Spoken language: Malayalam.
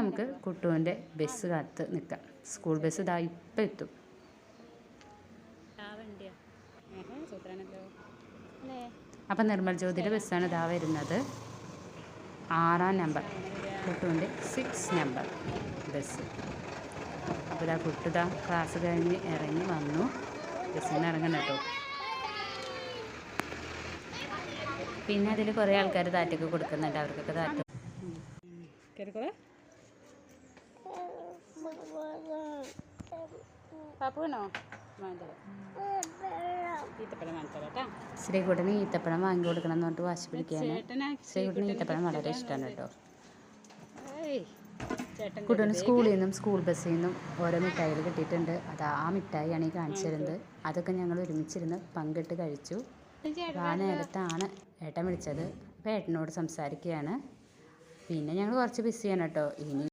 നമുക്ക് കുട്ടുവിൻ്റെ ബസ് കാത്ത് നിൽക്കാം. സ്കൂൾ ബസ് ഇതാ ഇപ്പം എത്തും. അപ്പം നിർമ്മൽ ജ്യോതിയുടെ ബസ്സാണ് ഇതാ വരുന്നത്. 6-ാം നമ്പർ, കുട്ടുവിൻ്റെ 6 നമ്പർ ബസ്. അപ്പോൾ ഇതാ കുട്ടു ക്ലാസ് കഴിഞ്ഞ് ഇറങ്ങി വന്നു. ബസ്സിൽ നിന്ന് ഇറങ്ങണം കേട്ടോ. പിന്നെ അതിൽ കുറേ ആൾക്കാർ താറ്റൊക്കെ കൊടുക്കുന്നുണ്ട്. അവർക്കൊക്കെ താറ്റ ശ്രീകുട്ടന് ഈത്തപ്പഴം വാങ്ങി കൊടുക്കണം എന്ന് പറഞ്ഞിട്ട് വാശി പിടിക്കുകയാണ്. ശ്രീകുട്ടന് ഈത്തപ്പഴം വളരെ ഇഷ്ടമാണ് കേട്ടോ. കുട്ടന് സ്കൂളിൽ നിന്നും സ്കൂൾ ബസ്സിൽ നിന്നും ഓരോ മിഠായികൾ കിട്ടിയിട്ടുണ്ട്. അത് ആ മിഠായിയാണ് ഈ കാണിച്ചു തരുന്നത്. അതൊക്കെ ഞങ്ങൾ ഒരുമിച്ചിരുന്ന് പങ്കിട്ട് കഴിച്ചു. ആ നേരത്താണ് ഏട്ടൻ വിളിച്ചത്. അപ്പോൾ ഏട്ടനോട് സംസാരിക്കുകയാണ്. പിന്നെ ഞങ്ങൾ കുറച്ച് ബിസിയാണ് കേട്ടോ. ഇനി